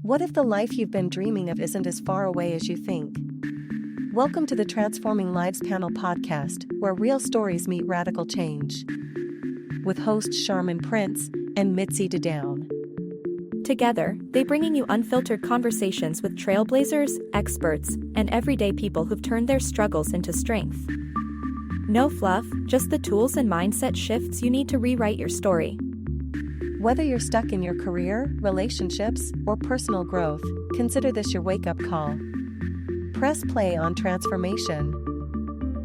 What if the life you've been dreaming of isn't as far away as you think? Welcome to the Transforming Lives Panel podcast, where real stories meet radical change. With hosts Sharmin and Mitzy Dadoun. Together, they bringing you unfiltered conversations with trailblazers, experts, and everyday people who've turned their struggles into strength. No fluff, just the tools and mindset shifts you need to rewrite your story. Whether you're stuck in your career, relationships, or personal growth, consider this your wake-up call. Press play on transformation.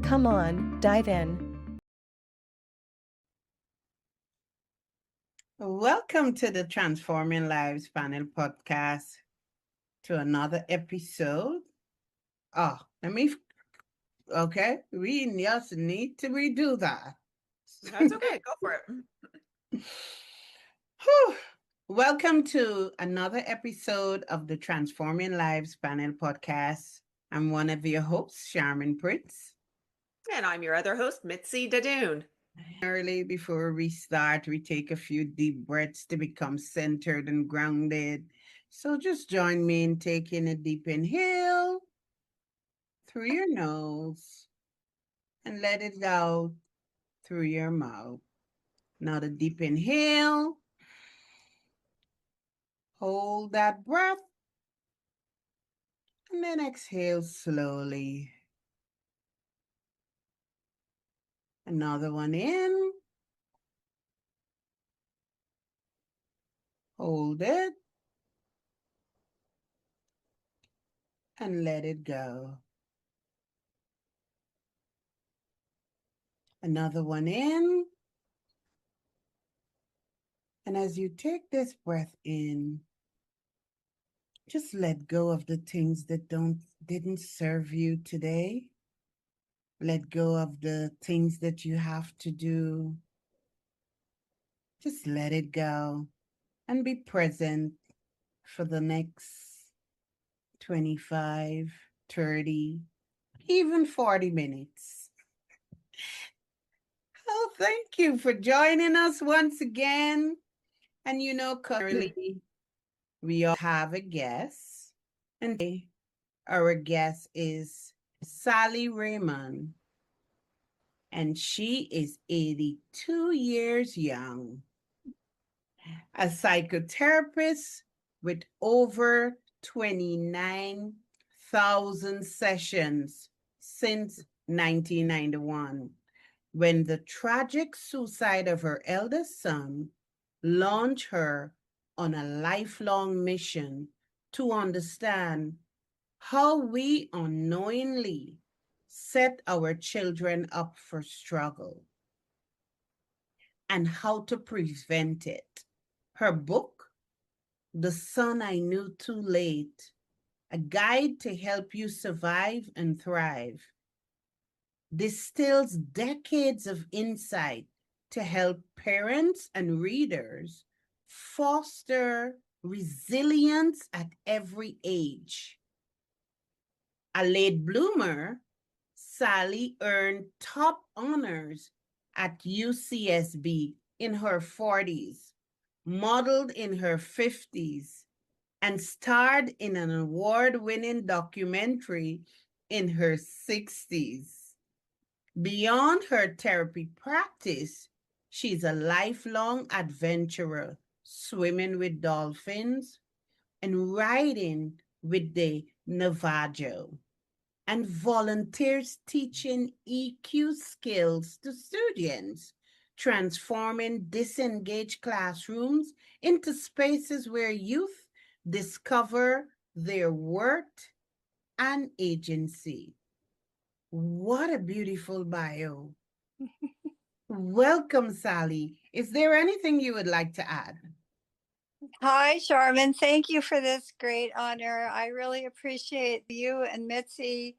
Come on, dive in. Welcome to the Transforming Lives Panel podcast, to another episode. We just need to redo that. That's okay, go for it. Welcome to another episode of the Transforming Lives Panel podcast. I'm one of your hosts, Sharmin. And I'm your other host, Mitzy Dadoun. Early before we start, we take a few deep breaths to become centered and grounded. So just join me in taking a deep inhale through your nose and let it out through your mouth. Now the deep inhale. Hold that breath. And then exhale slowly. Another one in. Hold it. And let it go. Another one in. And as you take this breath in, just let go of the things that didn't serve you today. Let go of the things that you have to do. Just let it go and be present for the next 25, 30, even 40 minutes. Oh, thank you for joining us once again. And currently we all have a guest. And today, our guest is Sally Raymond. And she is 82 years young. A psychotherapist with over 29,000 sessions since 1991, when the tragic suicide of her eldest son launched her on a lifelong mission to understand how we unknowingly set our children up for struggle and how to prevent it. Her book, The Son I Knew Too Late, A Guide to Help You Survive and Thrive, distills decades of insight to help parents and readers foster resilience at every age. A late bloomer, Sally earned top honors at UCSB in her 40s, modeled in her 50s, and starred in an award-winning documentary in her 60s. Beyond her therapy practice, she's a lifelong adventurer, swimming with dolphins and riding with the Navajo, and volunteers teaching EQ skills to students, transforming disengaged classrooms into spaces where youth discover their worth and agency. What a beautiful bio. Welcome, Sally. Is there anything you would like to add? Hi, Sharmin. Thank you for this great honor. I really appreciate you and Mitzy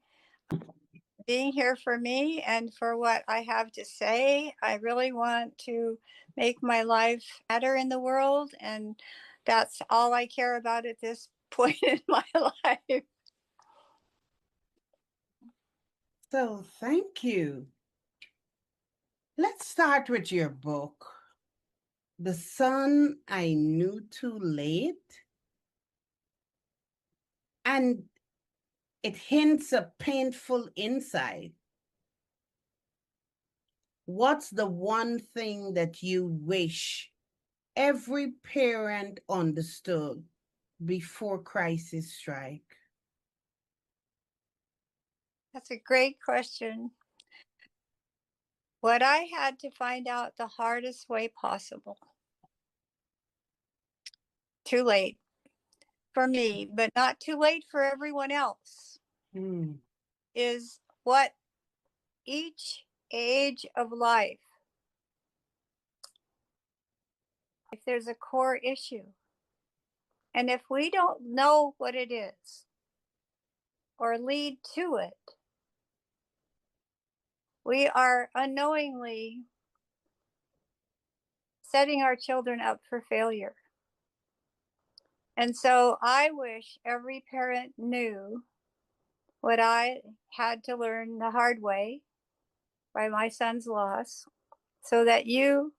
being here for me and for what I have to say. I really want to make my life better in the world, and that's all I care about at this point in my life. So thank you. Let's start with your book, The Son I Knew Too Late, And it hints a painful insight. What's the one thing that you wish every parent understood before crisis strike? That's a great question. What I had to find out the hardest way possible. Too late for me, but not too late for everyone else, is what each age of life, if there's a core issue, and if we don't know what it is or lead to it, we are unknowingly setting our children up for failure. And so I wish every parent knew what I had to learn the hard way by my son's loss, so that you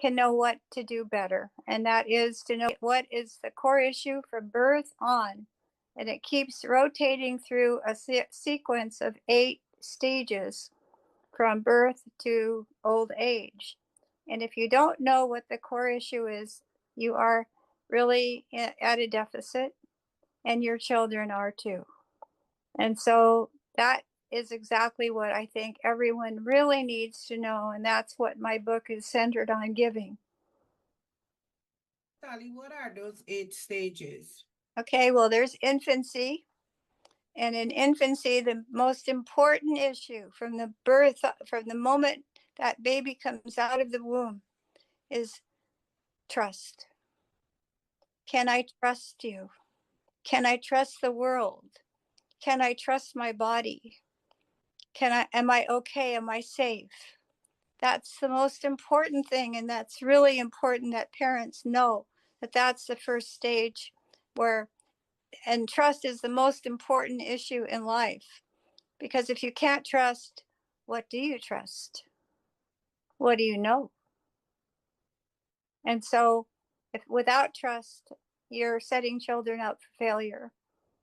can know what to do better. And that is to know what is the core issue from birth on. And it keeps rotating through a sequence of 8 stages from birth to old age. And if you don't know what the core issue is, you are really at a deficit, and your children are too. And so that is exactly what I think everyone really needs to know. And that's what my book is centered on giving. Sally, what are those 8 stages? Okay, well, there's infancy. And in infancy, the most important issue from the birth, from the moment that baby comes out of the womb, is trust. Can I trust you? Can I trust the world? Can I trust my body? Am I okay? Am I safe? That's the most important thing. And that's really important that parents know that that's the first stage where, and trust is the most important issue in life. Because if you can't trust, what do you trust? What do you know? And so if without trust, you're setting children up for failure.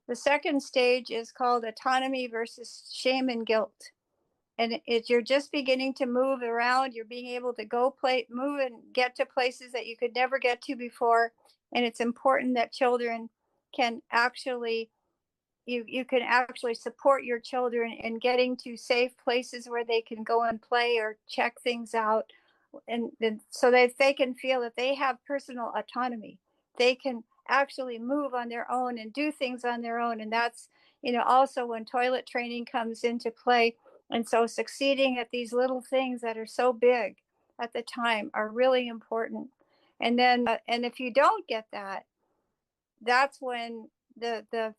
The second stage is called autonomy versus shame and guilt. And you're just beginning to move around. You're being able to move and get to places that you could never get to before. And it's important that children can actually, you can actually support your children in getting to safe places where they can go and play or check things out. And so that they can feel that they have personal autonomy. They can actually move on their own and do things on their own. And that's, also when toilet training comes into play. And so succeeding at these little things that are so big at the time are really important. And then, and if you don't get that, that's when the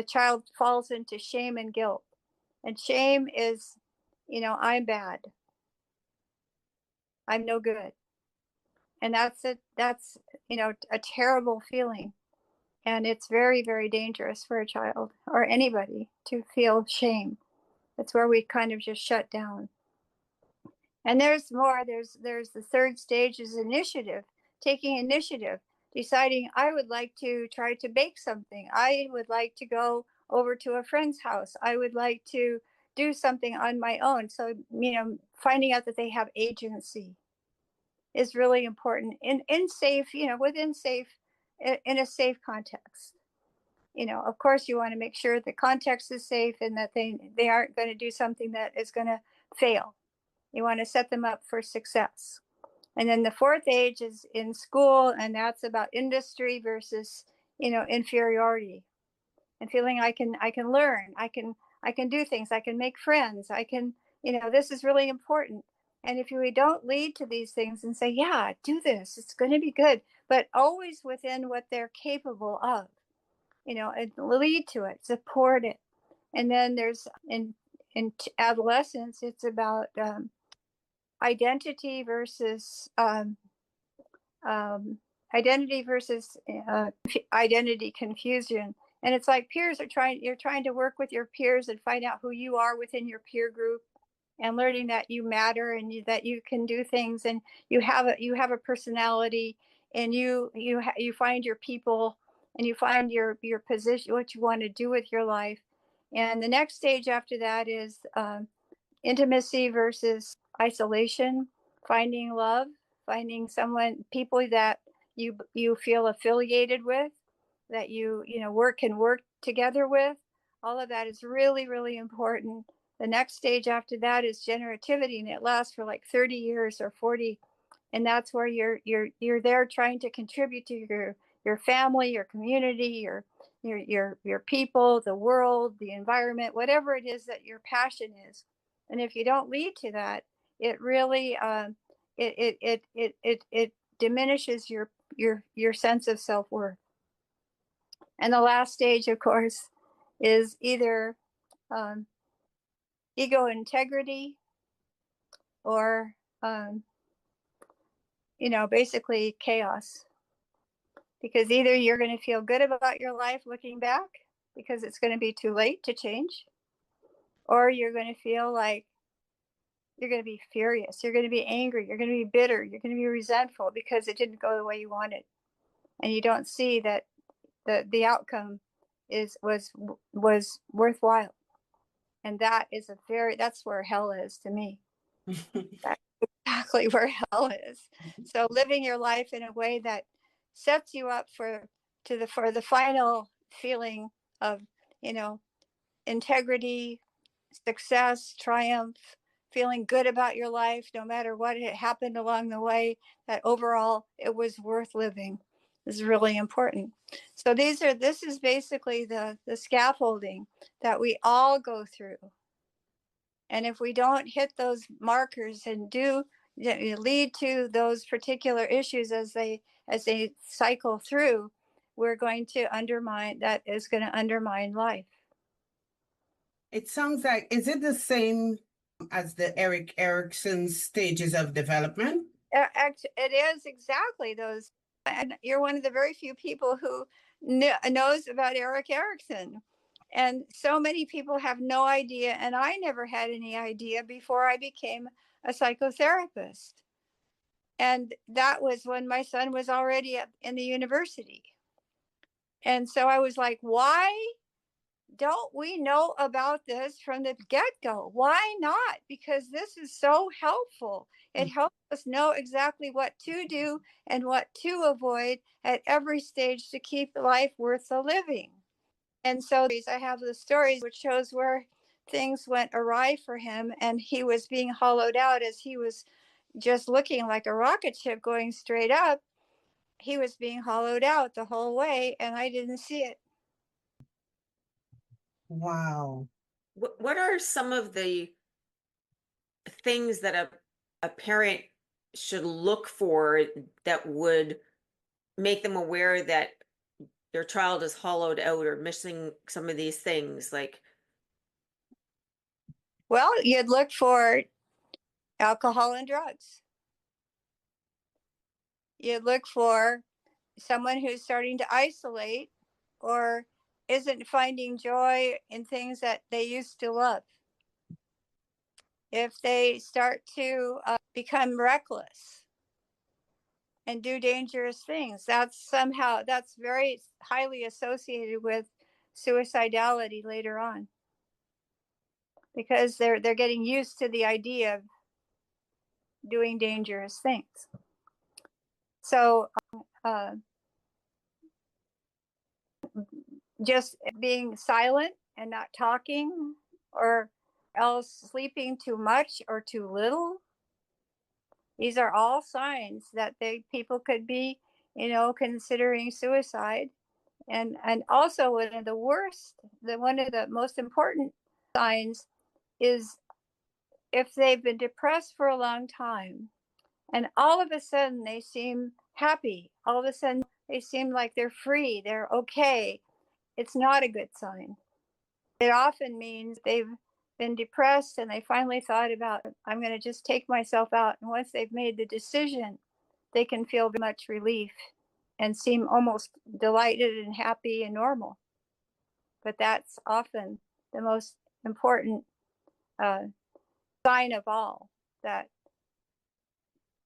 child falls into shame and guilt. And shame is, I'm bad. I'm no good. And that's a terrible feeling. And it's very, very dangerous for a child or anybody to feel shame. That's where we kind of just shut down. And there's more. There's the third stage is initiative, taking initiative, deciding I would like to try to bake something. I would like to go over to a friend's house. I would like to do something on my own. So, finding out that they have agency is really important in safe, within safe, in a safe context. Of course, you want to make sure the context is safe and that they aren't going to do something that is going to fail. You want to set them up for success. And then the fourth age is in school, and that's about industry versus, inferiority, and feeling I can learn, I can do things, I can make friends, I can, this is really important. And if we don't lead to these things and say, yeah, do this, it's going to be good, but always within what they're capable of, and lead to it, support it. And then there's in adolescence, it's about identity versus identity confusion. And it's like you're trying to work with your peers and find out who you are within your peer group, and learning that you matter and that you can do things, and you have a personality, and you find your people, and you find your position, what you want to do with your life. And the next stage after that is intimacy versus isolation, finding love, finding someone, people that you feel affiliated with, that you can work together with. All of that is really, really important. The next stage after that is generativity, and it lasts for like 30 years or 40, and that's where you're there trying to contribute to your family, your community, your people, the world, the environment, whatever it is that your passion is. And if you don't lead to that, it really it diminishes your sense of self-worth. And the last stage, of course, is either ego integrity or basically chaos. Because either you're going to feel good about your life looking back because it's going to be too late to change, or you're going to feel like you're going to be furious, you're going to be angry, you're going to be bitter, you're going to be resentful because it didn't go the way you wanted, and you don't see that the outcome was worthwhile. And that's where hell is to me. That's exactly where hell is. So living your life in a way that sets you up for the final feeling of integrity, success, triumph, feeling good about your life no matter what had happened along the way, that overall it was worth living, is really important. So this is basically the scaffolding that we all go through. And if we don't hit those markers and lead to those particular issues as they cycle through, we're going to undermine life. It sounds like, is it the same as the Erik Erikson stages of development? It is exactly those. And you're one of the very few people who knows about Erik Erikson. And so many people have no idea. And I never had any idea before I became a psychotherapist. And that was when my son was already in the university. And so I was like, why don't we know about this from the get-go? Why not? Because this is so helpful. It helps us know exactly what to do and what to avoid at every stage to keep life worth the living. And so I have the stories which shows where things went awry for him, and he was being hollowed out as he was just looking like a rocket ship going straight up. He was being hollowed out the whole way, and I didn't see it. Wow. What are some of the things that a parent should look for that would make them aware that their child is hollowed out or missing some of these things? Like, well, you'd look for alcohol and drugs. You'd look for someone who's starting to isolate or isn't finding joy in things that they used to love. If they start to become reckless and do dangerous things, that's very highly associated with suicidality later on, because they're getting used to the idea of doing dangerous things. So just being silent and not talking, or else sleeping too much or too little. These are all signs that people could be, considering suicide. And also one of the most important signs is if they've been depressed for a long time and all of a sudden they seem happy, all of a sudden they seem like they're free, they're okay. It's not a good sign. It often means they've been depressed and they finally thought about, I'm going to just take myself out. And once they've made the decision, they can feel much relief and seem almost delighted and happy and normal. But that's often the most important sign of all, that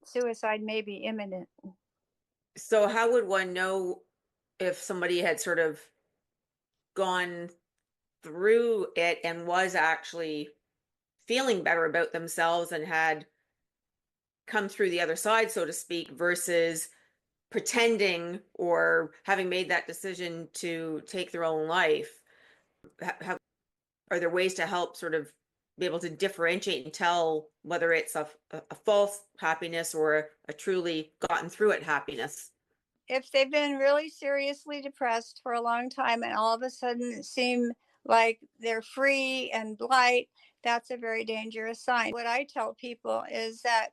suicide may be imminent. so how would one know if somebody had sort of gone through it and was actually feeling better about themselves and had come through the other side, so to speak, versus pretending or having made that decision to take their own life. Are there ways to help sort of be able to differentiate and tell whether it's a false happiness or a truly gotten through it happiness? If they've been really seriously depressed for a long time and all of a sudden seem like they're free and light, that's a very dangerous sign. What I tell people is that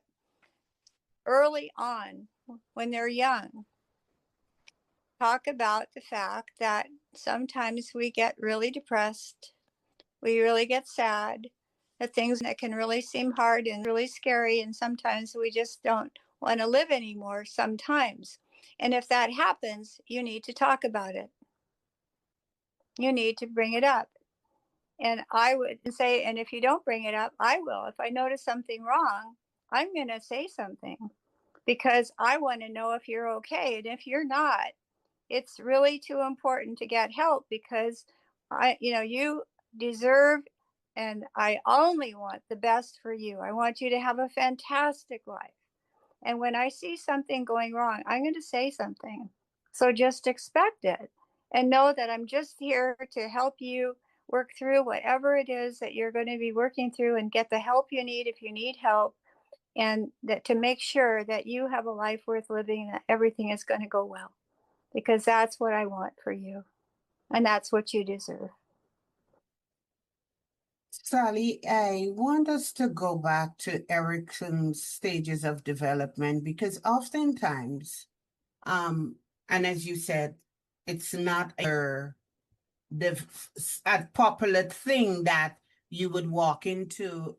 early on, when they're young, talk about the fact that sometimes we get really depressed, we really get sad, that things that can really seem hard and really scary, and sometimes we just don't want to live anymore sometimes. And if that happens, you need to talk about it. You need to bring it up. And I would say, and if you don't bring it up, I will. If I notice something wrong, I'm going to say something because I want to know if you're okay. And if you're not, it's really too important to get help because you deserve, and I only want the best for you. I want you to have a fantastic life. And when I see something going wrong, I'm going to say something. So just expect it and know that I'm just here to help you work through whatever it is that you're going to be working through and get the help you need if you need help, and that to make sure that you have a life worth living and that everything is going to go well, because that's what I want for you and that's what you deserve. Sally, I want us to go back to Erickson's stages of development because oftentimes, and as you said, it's not a popular thing that you would walk into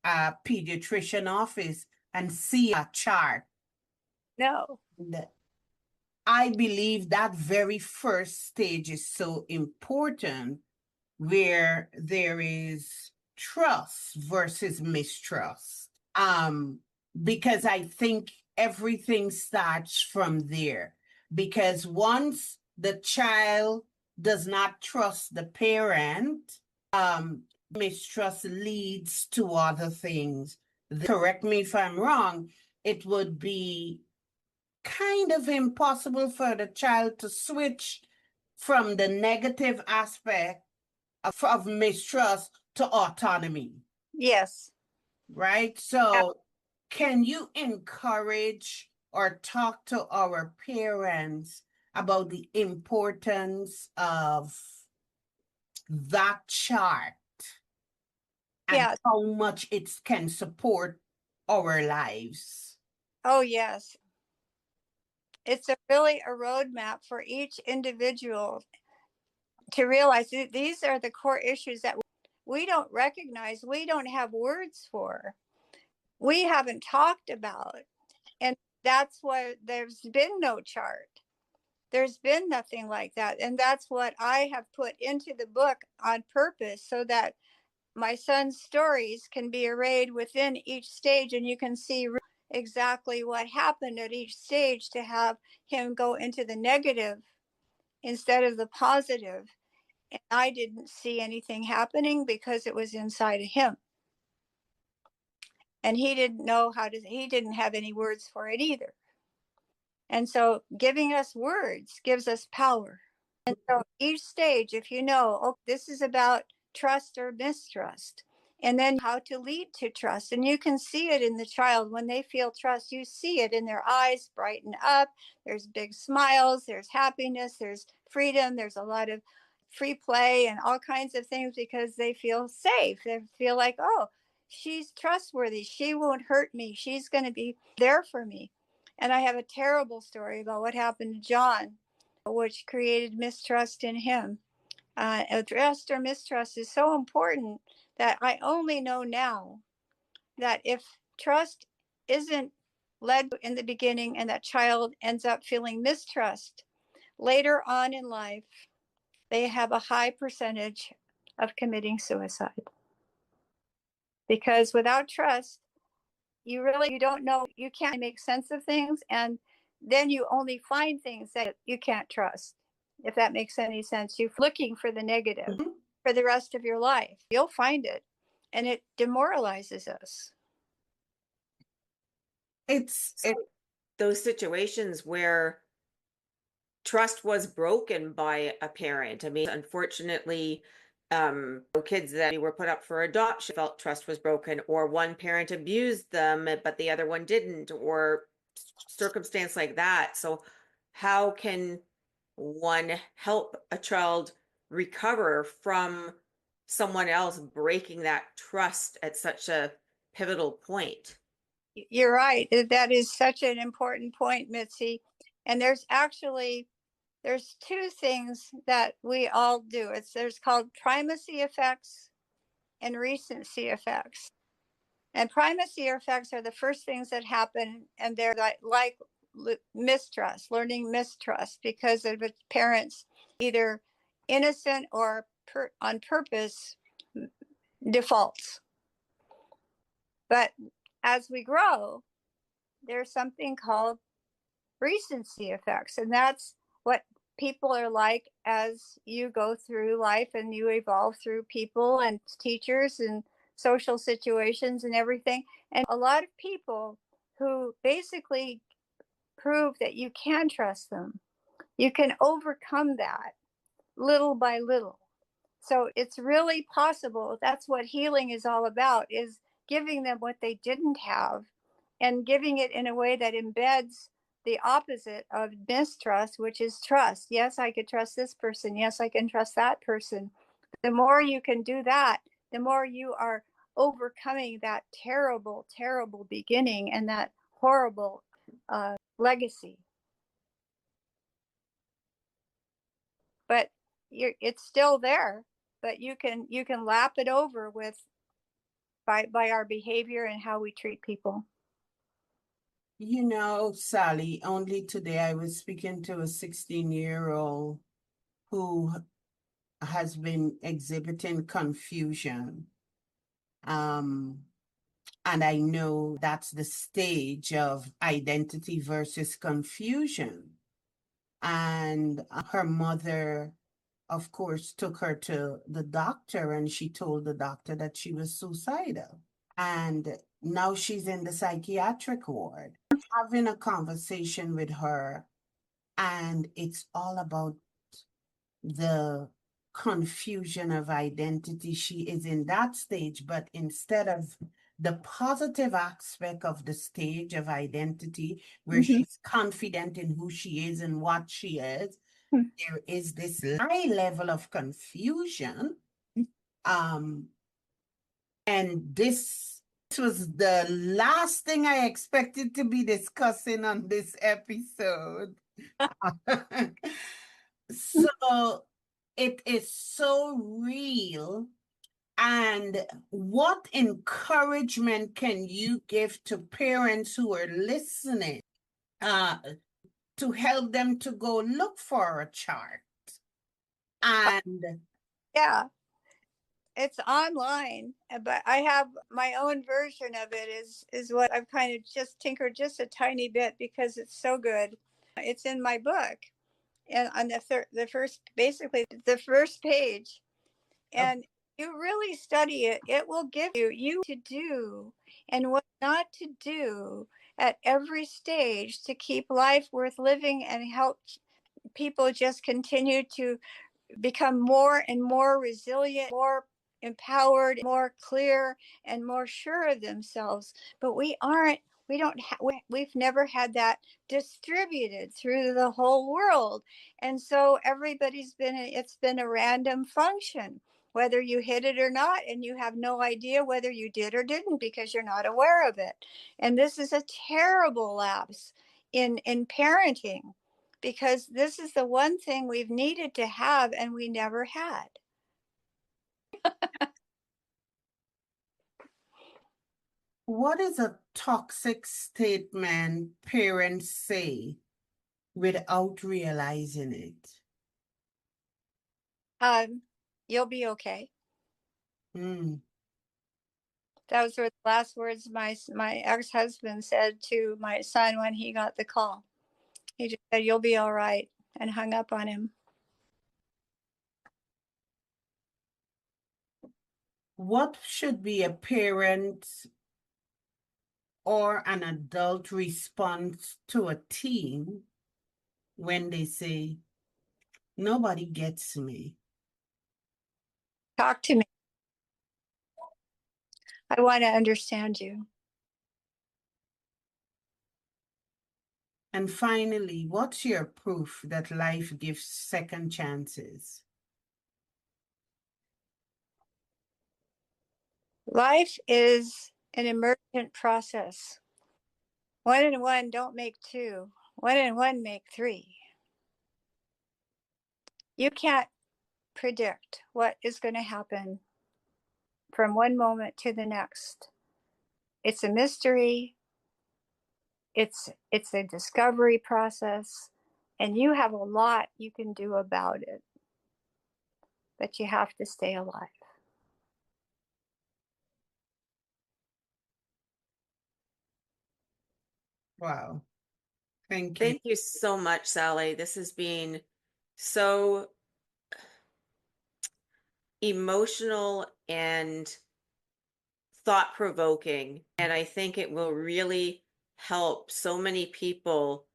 a pediatrician office and see a chart. No. I believe that very first stage is so important, where there is trust versus mistrust. Because I think everything starts from there. Because once the child does not trust the parent, mistrust leads to other things. Correct me if I'm wrong, it would be kind of impossible for the child to switch from the negative aspect of mistrust to autonomy. Yes. Right? So can you encourage or talk to our parents about the importance of that chart and how much it can support our lives? Oh, yes. It's really a roadmap for each individual to realize these are the core issues that we don't recognize, we don't have words for, we haven't talked about. And that's why there's been no chart. There's been nothing like that. And that's what I have put into the book on purpose, so that my son's stories can be arrayed within each stage, and you can see exactly what happened at each stage to have him go into the negative instead of the positive. And I didn't see anything happening because it was inside of him. And he didn't know he didn't have any words for it either. And so giving us words gives us power. And so each stage, if you know, oh, this is about trust or mistrust, and then how to lead to trust. And you can see it in the child when they feel trust. You see it in their eyes brighten up. There's big smiles, there's happiness, there's freedom, there's a lot of free play and all kinds of things because they feel safe. They feel like, oh, she's trustworthy. She won't hurt me. She's going to be there for me. And I have a terrible story about what happened to John, which created mistrust in him. Trust or mistrust is so important that I only know now that if trust isn't led in the beginning and that child ends up feeling mistrust later on in life, they have a high percentage of committing suicide. Because without trust, you don't know, you can't make sense of things, and then you only find things that you can't trust. if that makes any sense. You're looking for the negative Mhm. for the rest of your life. You'll find it, and it demoralizes us. It's it, Those situations where trust was broken by a parent. I mean, unfortunately, kids that were put up for adoption felt trust was broken, or one parent abused them, but the other one didn't, or circumstance like that. So, how can one help a child recover from someone else breaking that trust at such a pivotal point? You're right. That is such an important point, Mitzi. And there's two things that we all do. There's called primacy effects and recency effects. And primacy effects are the first things that happen, and they're like mistrust, learning mistrust because of its parents, either innocent or on purpose defaults. But as we grow, there's something called recency effects, and that's what people are like as you go through life and you evolve through people and teachers and social situations and everything. And a lot of people who basically prove that you can trust them, you can overcome that little by little. So it's really possible. That's what healing is all about, is giving them what they didn't have and giving it in a way that embeds the opposite of mistrust, which is trust. Yes, I could trust this person. Yes, I can trust that person. The more you can do that, the more you are overcoming that terrible, terrible beginning and that horrible legacy. But it's still there, but you can lap it over with by our behavior and how we treat people. Sally, only today I was speaking to a 16-year-old who has been exhibiting confusion. And I know that's the stage of identity versus confusion. And her mother, of course, took her to the doctor, and she told the doctor that she was suicidal. And now she's in the psychiatric ward. Having a conversation with her, and it's all about the confusion of identity. She is in that stage, but instead of the positive aspect of the stage of identity, where she's confident in who she is and what she is, there is this high level of confusion. And this was the last thing I expected to be discussing on this episode. So it is so real. And what encouragement can you give to parents who are listening to help them to go look for a chart? And Yeah, it's online, but I have my own version of it is what I've kind of just tinkered just a tiny bit because it's so good. It's in my book, and on the first, basically the first page, and you really study it, it will give you to do and what not to do at every stage to keep life worth living and help people just continue to become more and more resilient, more empowered, more clear, and more sure of themselves. But we've never had that distributed through the whole world. And so it's been a random function, whether you hit it or not, and you have no idea whether you did or didn't because you're not aware of it. And this is a terrible lapse in parenting, because this is the one thing we've needed to have and we never had. what is a toxic statement parents say without realizing it? You'll be okay. Mm. Those were the last words my ex-husband said to my son when he got the call. He just said, "You'll be all right," and hung up on him. what should be a parent or an adult response to a teen when they say, nobody gets me? Talk to me. I want to understand you. And finally, what's your proof that life gives second chances? Life is an emergent process. 1 and 1 don't make 2. 1 and 1 make 3. You can't predict what is going to happen from one moment to the next. It's a mystery. It's a discovery process, and you have a lot you can do about it. But you have to stay alive. Wow. Thank you. Thank you so much, Sally. This has been so emotional and thought-provoking, and I think it will really help so many people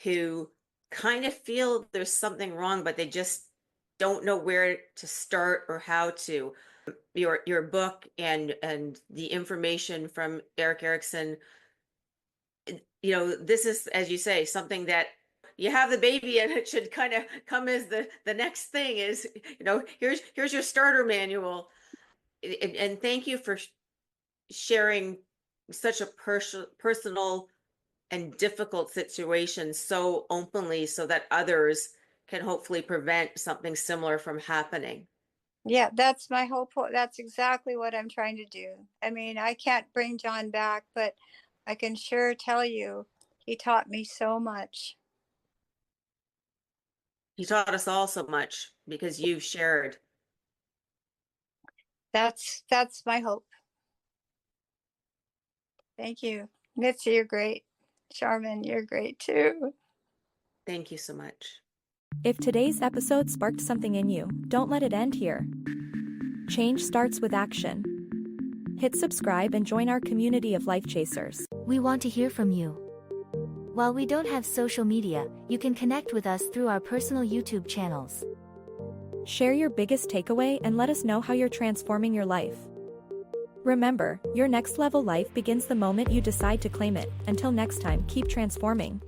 who kind of feel there's something wrong, but they just don't know where to start or how to. Your book and the information from Erik Erikson, this is, as you say, something that you have the baby and it should kind of come as the next thing is, here's your starter manual. And thank you for sharing such a personal and difficult situation so openly so that others can hopefully prevent something similar from happening. Yeah, that's my whole point. That's exactly what I'm trying to do. I mean, I can't bring John back, but I can sure tell you he taught me so much. He taught us all so much because you've shared. That's my hope. Thank you. Mitzy, you're great. Sharmin, you're great too. Thank you so much. If today's episode sparked something in you, don't let it end here. Change starts with action. Hit subscribe and join our community of life chasers. We want to hear from you. While we don't have social media, you can connect with us through our personal YouTube channels. Share your biggest takeaway and let us know how you're transforming your life. Remember, your next level life begins the moment you decide to claim it. Until next time, keep transforming.